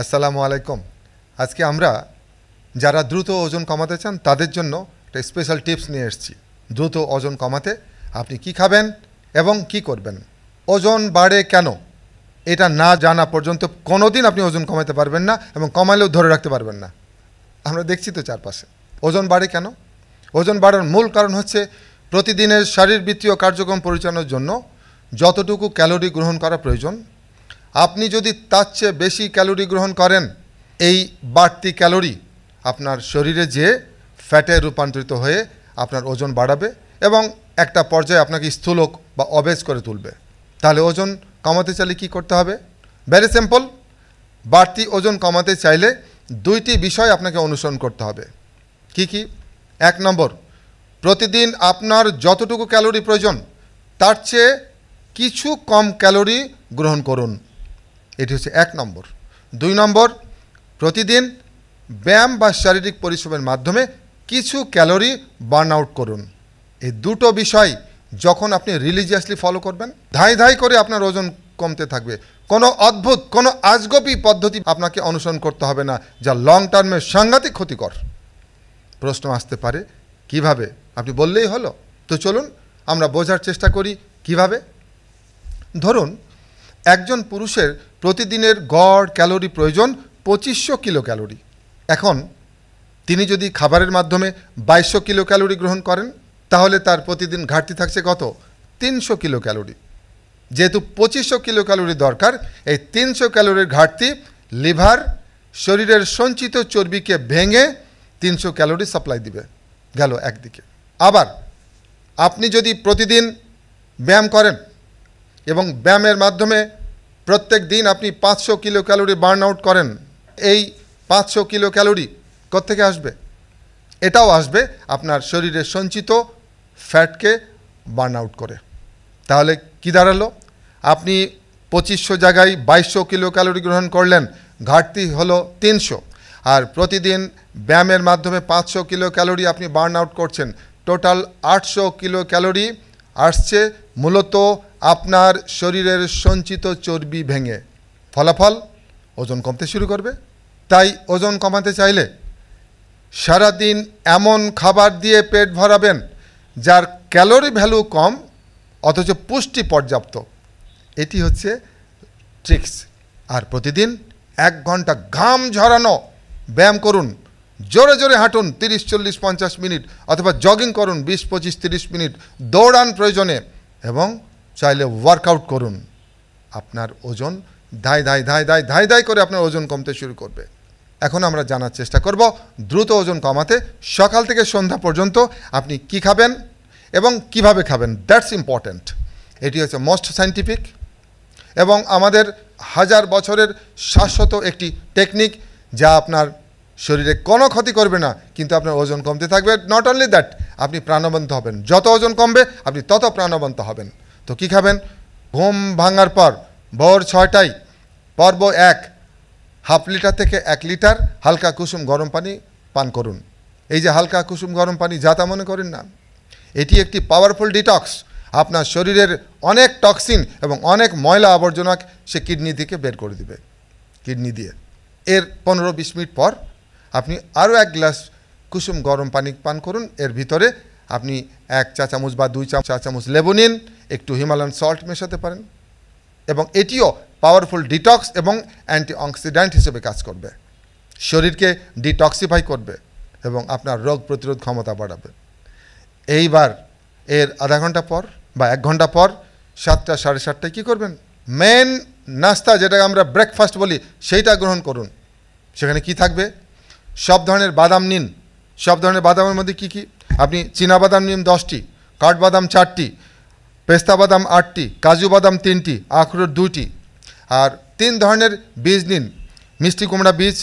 আসসালামু আলাইকুম। আজকে আমরা যারা দ্রুত ওজন কমাতে চান তাদের জন্য একটা স্পেশাল টিপস নিয়ে এসেছি। দ্রুত ওজন কমাতে আপনি কি খাবেন এবং কি করবেন। ওজন বাড়ে কেন এটা না জানা পর্যন্ত কোনোদিন আপনি ওজন কমাতে পারবেন না এবং কমালেও ধরে রাখতে পারবেন না। আমরা দেখছি তো চারপাশে। ওজন বাড়ে কেন? ওজন বাড়ার মূল কারণ হচ্ছে প্রতিদিনের শারীরবৃত্তীয় কার্যক্রম পরিচালনার জন্য যতটুকু ক্যালোরি গ্রহণ করা প্রয়োজন, আপনি যদি তার চেয়ে বেশি ক্যালোরি গ্রহণ করেন, এই বাড়তি ক্যালোরি আপনার শরীরে যেয়ে ফ্যাটে রূপান্তরিত হয়ে আপনার ওজন বাড়াবে এবং একটা পর্যায়ে আপনাকে স্থূলক বা অবেজ করে তুলবে। তাহলে ওজন কমাতে চাইলে কী করতে হবে? Very simple. বাড়তি ওজন কমাতে চাইলে দুইটি বিষয় আপনাকে অনুসরণ করতে হবে। কি কি? 1 নম্বর, প্রতিদিন আপনার যতটুকু ক্যালোরি প্রয়োজন তার চেয়ে কিছু কম ক্যালোরি গ্রহণ করুন। এটি হচ্ছে 1 নম্বর। 2 নম্বর, প্রতিদিন ব্যায়াম বা শারীরিক পরিশ্রমের মাধ্যমে কিছু ক্যালোরি বার্ন আউট করুন। এই দুটো বিষয় যখন আপনি রিলিজিয়াসলি ফলো করবেন, ধাই ধাই করে আপনার ওজন কমতে থাকবে। কোনো অদ্ভুত কোনো আজগবি পদ্ধতি আপনাকে অনুসরণ করতে হবে না, যা লং টার্মে সাংঘাতিক ক্ষতিকর। প্রশ্ন আসতে পারে কিভাবে? আপনি বললেই হলো। তো চলুন আমরা বোঝার চেষ্টা করি কিভাবে। ধরুন একজন পুরুষের প্রতিদিনের গড় ক্যালোরি প্রয়োজন 2500 কিলো ক্যালোরি। এখন তিনি যদি খাবারের মাধ্যমে 2200 কিলো ক্যালোরি গ্রহণ করেন, তাহলে তার প্রতিদিন ঘাটতি থাকছে কত? 300 কিলো ক্যালোরি। যেহেতু 2500 কিলো ক্যালোরি দরকার, এই 300 ক্যালোরির ঘাটতি লিভার শরীরের সঞ্চিত চর্বিকে ভেঙে 300 ক্যালোরি সাপ্লাই দিবে। গেল একদিকে। আবার আপনি যদি প্রতিদিন ব্যায়াম করেন এবং ব্যায়ামের মাধ্যমে প্রত্যেক দিন আপনি 500 কিলো ক্যালোরি বার্ন আউট করেন, এই 500 কিলো ক্যালোরি কোত্থেকে আসবে? এটাও আসবে আপনার শরীরের সঞ্চিত ফ্যাটকে বার্ন আউট করে। তাহলে কি দাঁড়ালো? আপনি 2500 জায়গায় 2200 কিলো ক্যালোরি গ্রহণ করলেন, ঘাটতি হলো 300। আর প্রতিদিন ব্যায়ামের মাধ্যমে 500 কিলো ক্যালোরি আপনি বার্ন আউট করছেন। টোটাল 800 কিলো ক্যালোরি আসছে মূলত আপনার শরীরের সঞ্চিত চর্বি ভেঙে। ফলাফল ওজন কমতে শুরু করবে। তাই ওজন কমাতে চাইলে সারাদিন এমন খাবার দিয়ে পেট ভরাবেন যার ক্যালোরি ভ্যালু কম অথচ পুষ্টি পর্যাপ্ত। এটি হচ্ছে ট্রিক্স। আর প্রতিদিন 1 ঘন্টা ঘাম ঝরানো ব্যায়াম করুন, জোরে জোরে হাঁটুন 30, 40, 50 মিনিট, অথবা জগিং করুন 20, 25, 30 মিনিট, দৌড়ান প্রয়োজনে, এবং চাইলে ওয়ার্কআউট করুন। আপনার ওজন ধাই ধাই ধাই ধাই ধাই ধাই করে আপনার ওজন কমতে শুরু করবে। এখন আমরা জানার চেষ্টা করব দ্রুত ওজন কমাতে সকাল থেকে সন্ধ্যা পর্যন্ত আপনি কি খাবেন এবং কিভাবে খাবেন। That's important. এটি হচ্ছে মোস্ট সায়েন্টিফিক এবং আমাদের 1000 বছরের শাশ্বত একটি টেকনিক, যা আপনার শরীরে কোনো ক্ষতি করবে না, কিন্তু আপনার ওজন কমতে থাকবে। নট অনলি দ্যাট, আপনি প্রাণবন্ত হবেন। যত ওজন কমবে আপনি তত প্রাণবন্ত হবেন। তো কী খাবেন? ঘুম ভাঙার পর ভোর 6টায় পর্ব 1 হাফ লিটার থেকে 1 লিটার হালকা কুসুম গরম পানি পান করুন। এই যে হালকা কুসুম গরম পানি, যা তা মনে করেন না, এটি একটি পাওয়ারফুল ডিটক্স। আপনার শরীরের অনেক টক্সিন এবং অনেক ময়লা আবর্জনা সে কিডনি থেকে বের করে দিবে। কিডনি দিয়ে এর 15-20 মিনিট পর আপনি আরও 1 গ্লাস কুসুম গরম পানি পান করুন। এর ভিতরে আপনি 1 চা চামচ বা 2 চা চামচ লেবু নিন, একটু হিমালয়ান সল্ট মেশাতে পারেন, এবং এটিও পাওয়ারফুল ডিটক্স এবং অ্যান্টিঅক্সিডেন্ট হিসেবে কাজ করবে। শরীরকে ডিটক্সিফাই করবে এবং আপনার রোগ প্রতিরোধ ক্ষমতা বাড়াবে। এইবার এর আধা ঘন্টা পর বা 1 ঘন্টা পর 7টা, 7:30টায় কী করবেন? মেন নাস্তা, যেটাকে আমরা ব্রেকফাস্ট বলি, সেইটা গ্রহণ করুন। সেখানে কি থাকবে? সব ধরনের বাদাম নিন। সব ধরনের বাদামের মধ্যে কি কি? আপনি চীনাবাদাম নিন 10টি, কাঠবাদাম 4টি, পেস্তা বাদাম 8টি, কাজু বাদাম 3টি, আখরোট 2টি, আর 3 ধরনের বীজ নিন। মিষ্টি কুমড়া বীজ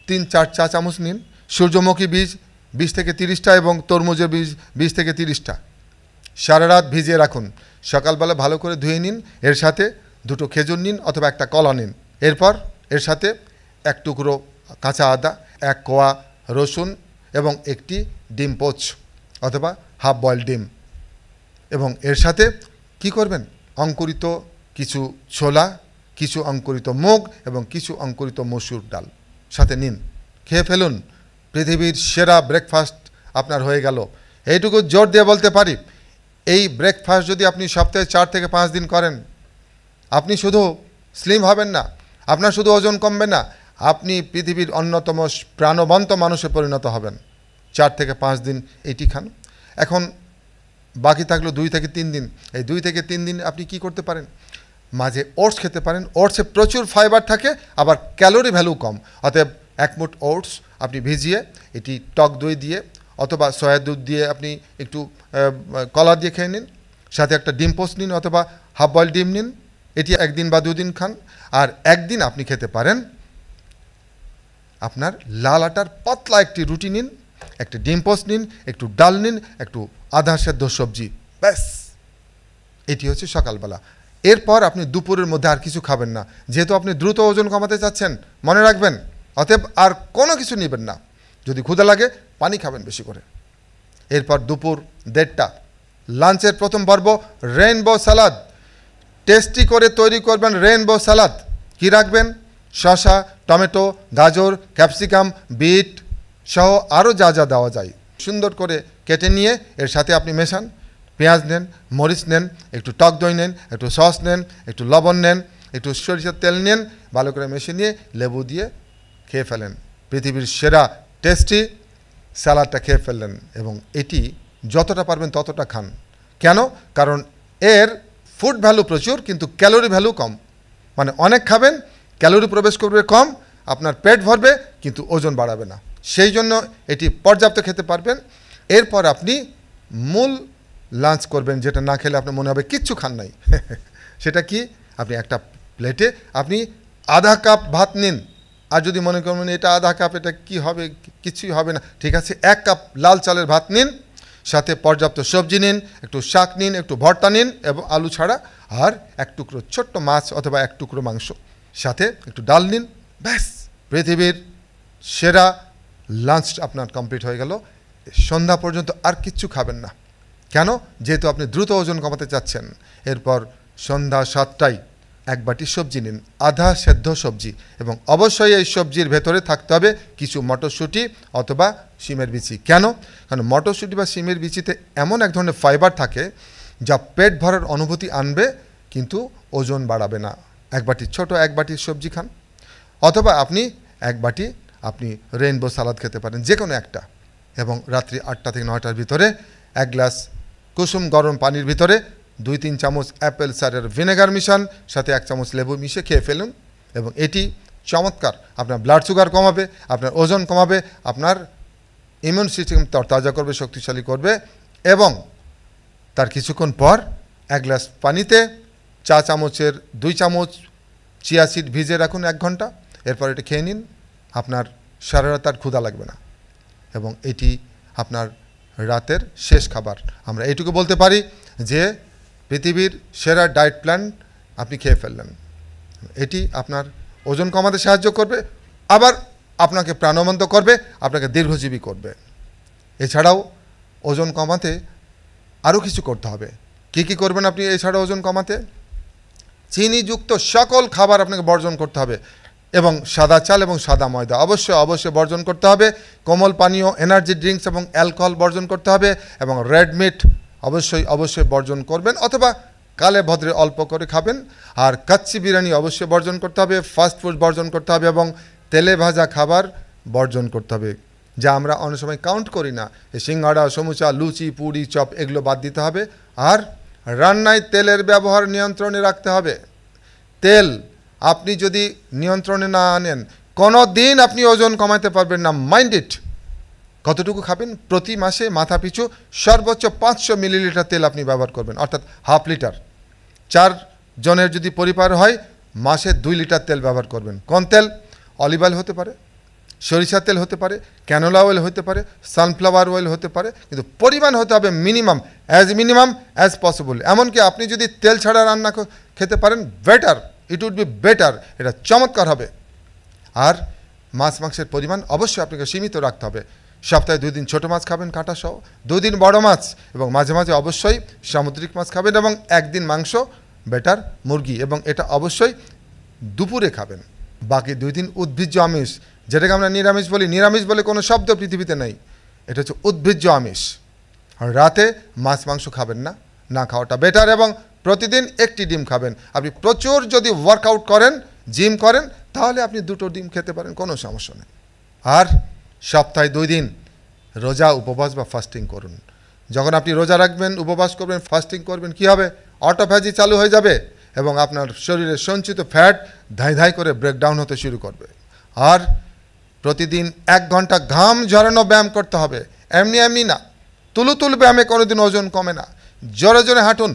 3-4 চা চামচ নিন, সূর্যমুখী বীজ 20 থেকে 30টা এবং তরমুজের বীজ 20 থেকে 30টা। সারা রাত ভিজিয়ে রাখুন। সকালবেলা ভালো করে ধুয়ে নিন। এর সাথে 2টো খেজুর নিন অথবা 1টা কলা নিন। এরপর এর সাথে 1 টুকরো কাঁচা আদা, 1 কোয়া রসুন এবং 1টি ডিম পোচ অথবা হাফ বয়েল ডিম। এবং এর সাথে কি করবেন? অঙ্কুরিত কিছু ছোলা কিছু অঙ্কুরিত মুগ এবং কিছু অঙ্কুরিত মসুর ডাল সাথে নিন, খেয়ে ফেলুন। পৃথিবীর সেরা ব্রেকফাস্ট আপনার হয়ে গেল। এইটুকু জোর দিয়ে বলতে পারি, এই ব্রেকফাস্ট যদি আপনি সপ্তাহে 4 থেকে 5 দিন করেন, আপনি শুধু স্লিম হবেন না, আপনার শুধু ওজন কমবে না, আপনি পৃথিবীর অন্যতম প্রাণবন্ত মানুষে পরিণত হবেন। 4 থেকে 5 দিন এটি খান। এখন বাকি থাকলো 2 থেকে 3 দিন। এই 2 থেকে 3 দিন আপনি কি করতে পারেন? মাঝে ওটস খেতে পারেন। ওটসে প্রচুর ফাইবার থাকে, আবার ক্যালোরি ভ্যালু কম। অতএব 1 মুঠ ওটস আপনি ভিজিয়ে এটি টক দই দিয়ে অথবা সয়া দুধ দিয়ে আপনি একটু কলা দিয়ে খেয়ে নিন, সাথে একটা ডিম পোস্ট নিন অথবা হাফ বয়েল ডিম নিন। এটি 1 দিন বা 2 দিন খান। আর 1 দিন আপনি খেতে পারেন আপনার লাল আটার পাতলা একটি রুটি নিন, একটি ডিম পোস্ট নিন, একটু ডাল নিন, একটু আধা সেদ্ধ সবজি, ব্যাস। এটি হচ্ছে সকালবেলা। এরপর আপনি দুপুরের মধ্যে আর কিছু খাবেন না, যেহেতু আপনি দ্রুত ওজন কমাতে চাচ্ছেন, মনে রাখবেন। অতএব আর কোনো কিছু নেবেন না। যদি ক্ষুধা লাগে পানি খাবেন বেশি করে। এরপর দুপুর 1:30টা লাঞ্চের প্রথম পর্ব রেইনবো সালাদ। টেস্টি করে তৈরি করবেন রেইনবো সালাদ। কি রাখবেন? শসা, টমেটো, গাজর, ক্যাপসিকাম, বিট সহ আরও যা যা দেওয়া যায় সুন্দর করে কেটে নিয়ে এর সাথে আপনি মেশান। পেঁয়াজ নেন, মরিচ নেন, একটু টক দই নেন, একটু সস নেন, একটু লবণ নেন, একটু সরিষার তেল নেন, ভালো করে মিশিয়ে নিয়ে লেবু দিয়ে খেয়ে ফেলেন। পৃথিবীর সেরা টেস্টি স্যালাডটা খেয়ে ফেললেন। এবং এটি যতটা পারবেন ততটা খান। কেন? কারণ এর ফুড ভ্যালু প্রচুর, কিন্তু ক্যালোরি ভ্যালু কম। মানে অনেক খাবেন, ক্যালোরি প্রবেশ করবে কম, আপনার পেট ভরবে কিন্তু ওজন বাড়াবে না। সেই জন্য এটি পর্যাপ্ত খেতে পারবেন। এরপর আপনি মূল লাঞ্চ করবেন, যেটা না খেলে আপনার মনে হবে কিচ্ছু খান নাই। সেটা কি? আপনি একটা প্লেটে আপনি আধা কাপ ভাত নিন। আর যদি মনে করবেন এটা আধা কাপ, এটা কি হবে, কিছুই হবে না, ঠিক আছে, 1 কাপ লাল চালের ভাত নিন, সাথে পর্যাপ্ত সবজি নিন, একটু শাক নিন, একটু ভর্তা নিন এবং আলু ছাড়া, আর 1 টুকরো ছোট্ট মাছ অথবা 1 টুকরো মাংস, সাথে একটু ডাল নিন, ব্যাস। পৃথিবীর সেরা লাঞ্চ আপনার কমপ্লিট হয়ে গেল। সন্ধ্যা পর্যন্ত আর কিচ্ছু খাবেন না। কেন? যেহেতু আপনি দ্রুত ওজন কমাতে চাচ্ছেন। এরপর সন্ধ্যা 7টায় 1 বাটি সবজি নিন, আধা সেদ্ধ সবজি, এবং অবশ্যই এই সবজির ভেতরে থাকতে হবে কিছু মটরশুঁটি অথবা শিমের বিচি। কেন? কারণ মটরশুঁটি বা শিমের বিচিতে এমন এক ধরনের ফাইবার থাকে যা পেট ভরার অনুভূতি আনবে কিন্তু ওজন বাড়াবে না। 1 বাটি ছোট 1 বাটি সবজি খান, অথবা আপনি 1 বাটি আপনি রেইনবো সালাদ খেতে পারেন, যে কোনো একটা। এবং রাত্রি 8টা থেকে 9টার ভিতরে 1 গ্লাস কুসুম গরম পানির ভিতরে 2-3 চামচ অ্যাপেল সাইডার ভিনেগার মিশান, সাথে 1 চামচ লেবু মিশিয়ে খেয়ে ফেলুন। এবং এটি চমৎকার আপনার ব্লাড সুগার কমাবে, আপনার ওজন কমাবে, আপনার ইমিউন সিস্টেম তরতাজা করবে, শক্তিশালী করবে। এবং তার কিছুক্ষণ পর 1 গ্লাস পানিতে 4 চামচের 2 চামচ চিয়া সিড ভিজে রাখুন 1 ঘন্টা। এরপর এটা খেয়ে নিন। আপনার সারা রাত আর ক্ষুধা লাগবে না, এবং এটি আপনার রাতের শেষ খাবার। আমরা এইটুকু বলতে পারি যে পৃথিবীর সেরা ডায়েট প্ল্যান আপনি খেয়ে ফেললেন। এটি আপনার ওজন কমাতে সাহায্য করবে, আবার আপনাকে প্রাণবন্ত করবে, আপনাকে দীর্ঘজীবী করবে। এছাড়াও ওজন কমাতে আরও কিছু করতে হবে। কি কি করবেন আপনি এছাড়া ওজন কমাতে? চিনিযুক্ত সকল খাবার আপনাকে বর্জন করতে হবে, এবং সাদা চাল এবং সাদা ময়দা অবশ্যই বর্জন করতে হবে। কোমল পানীয়, এনার্জি ড্রিঙ্কস এবং অ্যালকোহল বর্জন করতে হবে, এবং রেড মিট অবশ্যই বর্জন করবেন, অথবা কালে ভদ্রে অল্প করে খাবেন। আর কাচ্চি বিরিয়ানি অবশ্যই বর্জন করতে হবে, ফাস্ট ফুড বর্জন করতে হবে, এবং তেলে ভাজা খাবার বর্জন করতে হবে, যা আমরা অনেক সময় কাউন্ট করি না। এই সিঙ্গাড়া, সমুচা, লুচি, পুরি, চপ এগুলো বাদ দিতে হবে। আর রান্নায় তেলের ব্যবহার নিয়ন্ত্রণে রাখতে হবে। তেল আপনি যদি নিয়ন্ত্রণে না আনেন, কোনো দিন আপনি ওজন কমাতে পারবেন না। Mind it. কতটুকু খাবেন? প্রতি মাসে মাথা পিছু সর্বোচ্চ 500 মিলিলিটার তেল আপনি ব্যবহার করবেন, অর্থাৎ হাফ লিটার। 4 জনের যদি পরিবার হয়, মাসে 2 লিটার তেল ব্যবহার করবেন। কোন তেল? অলিভ অয়েল হতে পারে, সরিষার তেল হতে পারে, ক্যানোলা অয়েল হতে পারে, সানফ্লাওয়ার অয়েল হতে পারে, কিন্তু পরিমাণ হতে হবে মিনিমাম অ্যাজ পসিবল। এমনকি আপনি যদি তেল ছাড়া রান্না খেতে পারেন, better, it would be better, এটা চমৎকার হবে। আর মাছ মাংসের পরিমাণ অবশ্যই আপনাকে সীমিত রাখতে হবে। সপ্তাহে 2 দিন ছোটো মাছ খাবেন কাঁটা সহ, 2 দিন বড় মাছ, এবং মাঝে মাঝে অবশ্যই সামুদ্রিক মাছ খাবেন, এবং 1 দিন মাংস, বেটার মুরগি, এবং এটা অবশ্যই দুপুরে খাবেন। বাকি 2 দিন উদ্ভিজ্জ আমিষ, যেটাকে আমরা নিরামিষ বলি। নিরামিষ বলে কোনো শব্দ পৃথিবীতে নেই, এটা হচ্ছে উদ্ভিজ্জ আমিষ। আর রাতে মাছ মাংস খাবেন না, না খাওয়াটা বেটার। এবং প্রতিদিন একটি ডিম খাবেন। আপনি প্রচুর যদি ওয়ার্কআউট করেন, জিম করেন, তাহলে আপনি 2টো ডিম খেতে পারেন, কোনো সমস্যা নেই। আর সপ্তাহে 2 দিন রোজা, উপবাস বা ফাস্টিং করুন। যখন আপনি রোজা রাখবেন, উপবাস করবেন, ফাস্টিং করবেন, কি হবে? অটোফ্যাজি চালু হয়ে যাবে এবং আপনার শরীরে সঞ্চিত ফ্যাট ধাই ধাই করে ব্রেকডাউন হতে শুরু করবে। আর প্রতিদিন 1 ঘন্টা ঘাম ঝরানো ব্যায়াম করতে হবে। এমনি এমনি না, তুলুতুল ব্যায়ামে কোনোদিন ওজন কমে না। জোরে জোরে হাঁটুন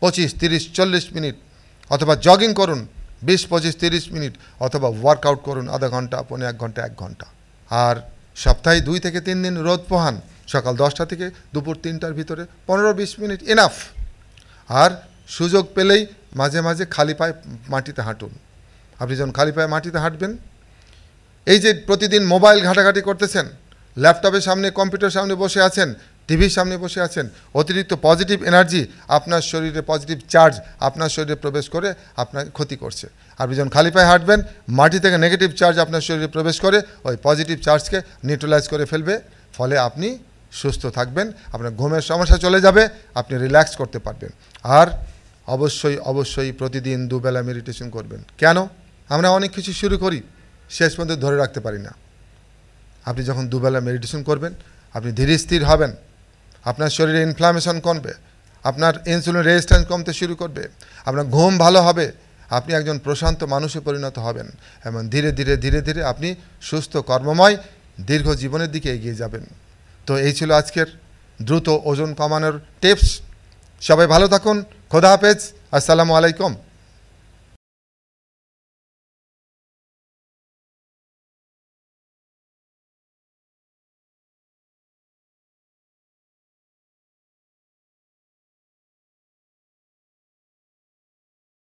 25, 30, 40 মিনিট, অথবা জগিং করুন 20, 25, 30 মিনিট, অথবা ওয়ার্কআউট করুন আধা ঘন্টা, 1 ঘন্টা, 1 ঘন্টা। আর সপ্তাহে 2 থেকে 3 দিন রোদ পোহান, সকাল 10টা থেকে দুপুর 3টার ভিতরে 15-20 মিনিট এনাফ। আর সুযোগ পেলেই মাঝে মাঝে খালি পায়ে মাটিতে হাঁটুন। আপনি যখন খালি পায়ে মাটিতে হাঁটবেন, এই যে প্রতিদিন মোবাইল ঘাটাঘাটি করতেছেন, ল্যাপটপের সামনে, কম্পিউটার সামনে বসে আছেন, টিভির সামনে বসে আছেন, অতিরিক্ত পজিটিভ এনার্জি, আপনার শরীরে পজিটিভ চার্জ আপনার শরীরে প্রবেশ করে আপনাকে ক্ষতি করছে। আপনি যখন খালি পায়ে হাঁটবেন, মাটি থেকে নেগেটিভ চার্জ আপনার শরীরে প্রবেশ করে ওই পজিটিভ চার্জকে নিউট্রালাইজ করে ফেলবে। ফলে আপনি সুস্থ থাকবেন, আপনার ঘুমের সমস্যা চলে যাবে, আপনি রিল্যাক্স করতে পারবেন। আর অবশ্যই অবশ্যই প্রতিদিন 2 বেলা মেডিটেশন করবেন। কেন? আমরা অনেক কিছু শুরু করি, শেষ পর্যন্ত ধরে রাখতে পারি না। আপনি যখন 2 বেলা মেডিটেশন করবেন, আপনি ধীরে স্থির হবেন, আপনার শরীরে ইনফ্লামেশন কমবে, আপনার ইনসুলিন রেজিস্ট্যান্স কমতে শুরু করবে, আপনার ঘুম ভালো হবে, আপনি একজন প্রশান্ত মানুষে পরিণত হবেন এবং ধীরে ধীরে ধীরে ধীরে আপনি সুস্থ, কর্মময়, দীর্ঘ জীবনের দিকে এগিয়ে যাবেন। তো এই ছিল আজকের দ্রুত ওজন কমানোর টিপস। সবাই ভালো থাকুন। খোদা হাফেজ। আসসালামু আলাইকুম।